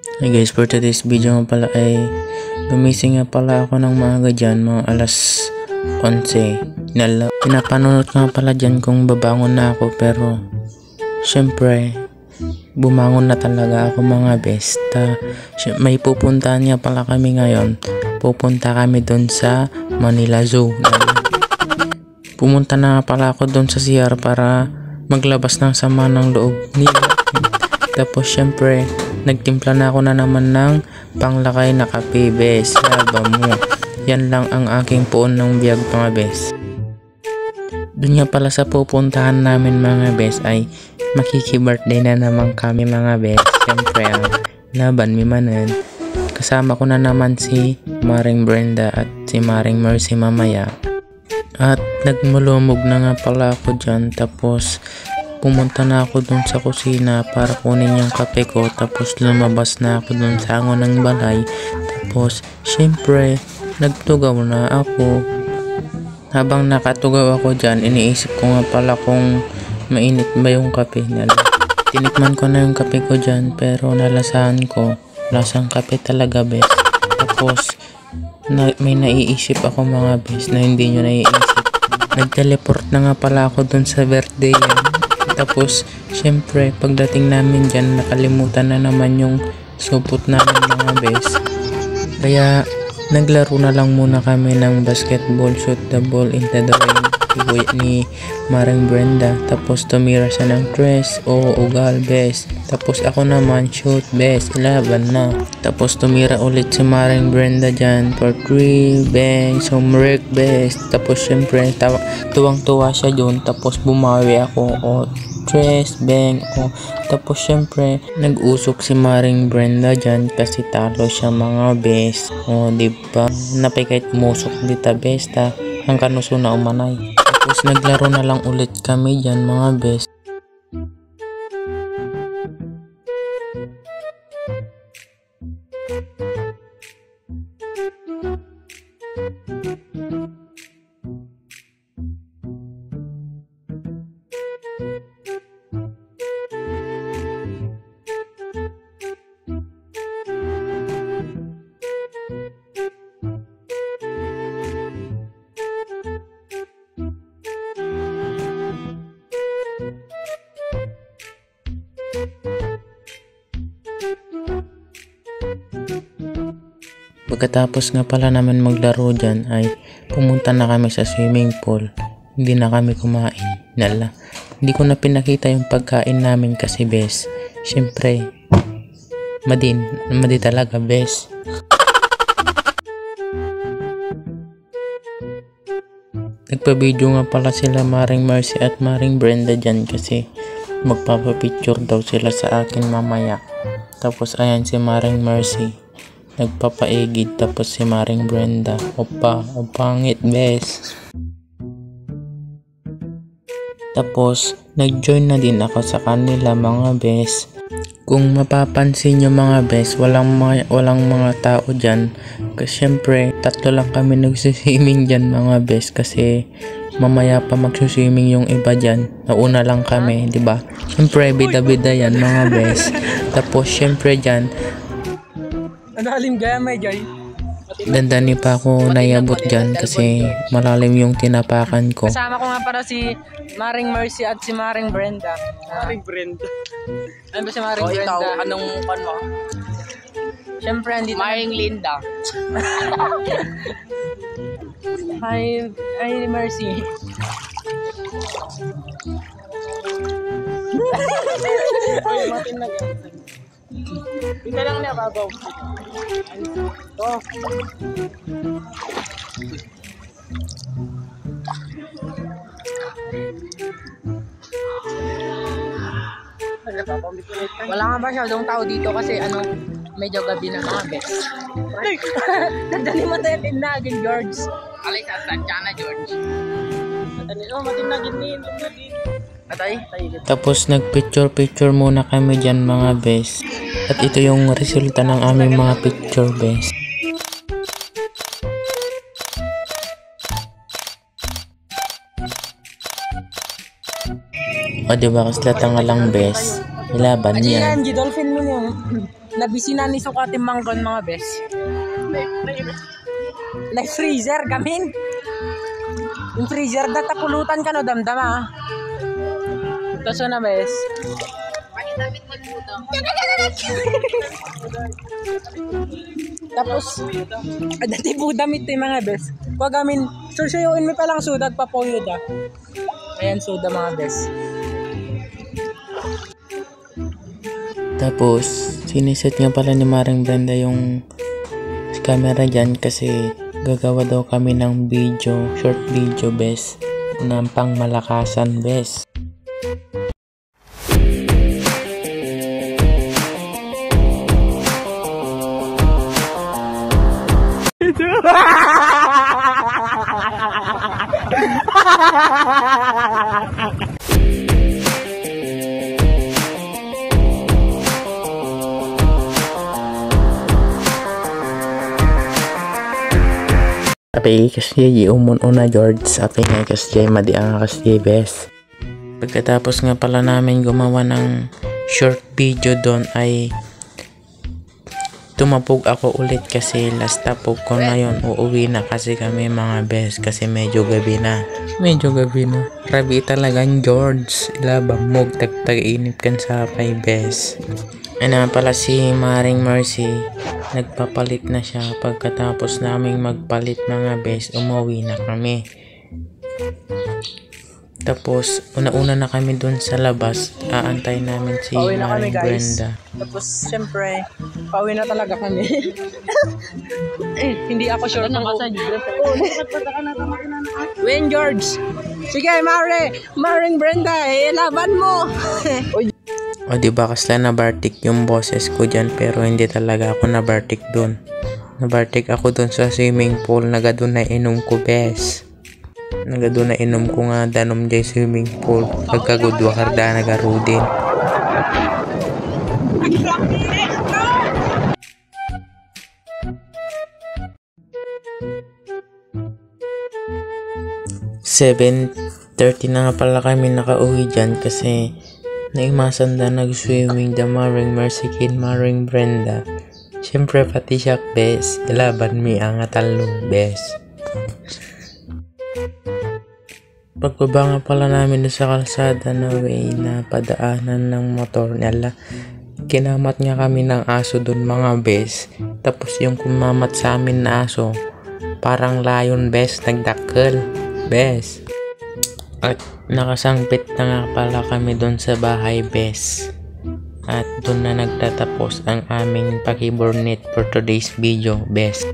Hey guys, for today's video nga pala ay gumising nga pala ako ng maaga dyan, mga alas 11. Pinapanunod nga pala dyan kung babangon na ako, pero syempre bumangon na talaga ako mga best. May pupuntahan nga pala kami ngayon. Pupunta kami doon sa Manila Zoo. Pumunta na nga pala ako doon sa CR para maglabas ng sama ng loob nila. Tapos syempre nagtimpla na ako na naman ng panglakay na kape, bes. Laba mo. Yan lang ang aking puon ng biyag mga bes. Doon nga pala sa pupuntahan namin mga bes ay makiki-birthday na naman kami mga bes. Syempre ang laban mi manan. Kasama ko na naman si Maring Brenda at si Maring Mercy mamaya. At nagmulumog na nga pala ako dyan, tapos pumunta na ako dun sa kusina para kunin yung kape ko, tapos lumabas na ako dun sa angon ng balay. Tapos syempre nagtugaw na ako. Habang nakatugaw ako dyan, iniisip ko nga pala kung mainit ba yung kape nila. Tinikman ko na yung kape ko dyan, pero nalasahan ko lasang kape talaga bes. Tapos may naiisip ako mga bes na hindi nyo naiisip. Nag-teleport na nga pala ako dun sa birthday yan. Tapos syempre pagdating namin dyan, nakalimutan na naman yung supot namin mga bes. Kaya naglaro na lang muna kami ng basketball, shoot the ball into the rain ni Maring Brenda. Tapos tumira siya ng tres o ugal bes. Tapos ako naman shoot bes, 11 na. Tapos tumira ulit si Maring Brenda dyan for 3 bang, sumrek bes. Tapos syempre tuwang-tuwa siya dun. Tapos bumawi ako o tres bang o. Tapos syempre nag-usok si Maring Brenda dyan kasi talo siya mga bes. O diba napikait musok dita bes ta ang kanuso na umanay. Tapos naglaro na lang ulit kami dyan mga bes. Pagkatapos nga pala naman maglaro dyan ay pumunta na kami sa swimming pool. Hindi na kami kumain. Hindi ko na pinakita yung pagkain namin kasi bes. Syempre madi talaga bes. Nagpa-video nga pala sila Maring Mercy at Maring Brenda dyan kasi magpapapicture daw sila sa akin mamaya. Tapos ayan si Maring Mercy nagpapaigid, tapos si Maring Brenda opa, o pangit bes. Tapos nag-join na din ako sa kanila mga bes. Kung mapapansin nyo mga bes, walang mga tao dyan kasi syempre tatlo lang kami nagsuswimming dyan mga bes, kasi mamaya pa magsuswimming yung iba dyan. Nauna lang kami, diba? Syempre bida-bida yan mga bes. Tapos syempre dyan Malalim gaya may joy. dandani pa ako nayabot dyan kasi malalim yung tinapakan ko. Kasama ko nga para si Maring Mercy at si Maring Brenda. Maring Brenda. Ano ba si Maring Brenda? Ikaw, anong pan mo? Siyempre, andito. Maring Linda. Hi Mercy. Ay, matin na yan. Tingnan lang niya, babaw. Ito. Wala nga masyadong tao dito kasi medyo gabi na mga bes. Nadali mo tayo tinagin, George. Alay sa Sanjana, George. Matinagin ni Atay. Tapos nagpicture muna kami dyan mga bes. At ito yung resulta ng aming mga picture bes. O diba, kasla tanga lang bes. Ilaban Aji yan. yan, dolphin mo niya. nabisi na ni sukatin manggon mga bes. Like freezer gamin. Yung freezer data pulutan ka no damdama. Tapos na bes. Tapos dati po damit yung mga bes. Pag amin susuyuin mo palang sudag papoyod ah. Ayan suda mga bes. Tapos, siniset nga pala ni Maring Brenda yung camera dyan kasi gagawa daw kami ng video, short video bes, ng pangmalakasan bes. Api kasi umon una George, api nga kasi madi ang kasi bes. Pagkatapos nga pala namin gumawa ng short video doon ay tumapog ako ulit kasi last tapog ko na yun, uuwi na kasi kami mga bes kasi medyo gabi na. Rabi talagang George, ilabang mog tagtag-inip kan sa kay bes. Ano pala si Maring Mercy, nagpapalit na siya. Pagkatapos naming magpalit mga bes, umuwi na kami. Tapos una-una na kami dun sa labas, aantay namin si Maring Brenda. Tapos syempre, pauwi na talaga kami. Hindi ako sure ng Win George. Sige Maring Brenda, laban mo. O diba kasla nabartik yung boses ko dyan pero hindi talaga ako nabartik dun. Nabartik ako dun sa swimming pool, nagadun na inom ko bes. Nagadun na inom ko nga danom dyan swimming pool. Pagkagudwa karda nagarudin. "7:30 na nga pala kami nakauwi dyan kasi naimasan na nag-swimming the Maring Mercy kin Maring Brenda. Siyempre pati siya bes, ilaban mi ang atalo bes. Pagbaba nga pala namin sa kalsada na way na padaanan ng motor nila, kinamat nga kami ng aso dun mga bes. Tapos yung kumamat sa amin na aso, parang lion bes, nagdakkel bes. At nakasangpit na nga pala kami doon sa bahay bes. At doon na nagtatapos ang aming pakibornit for today's video bes.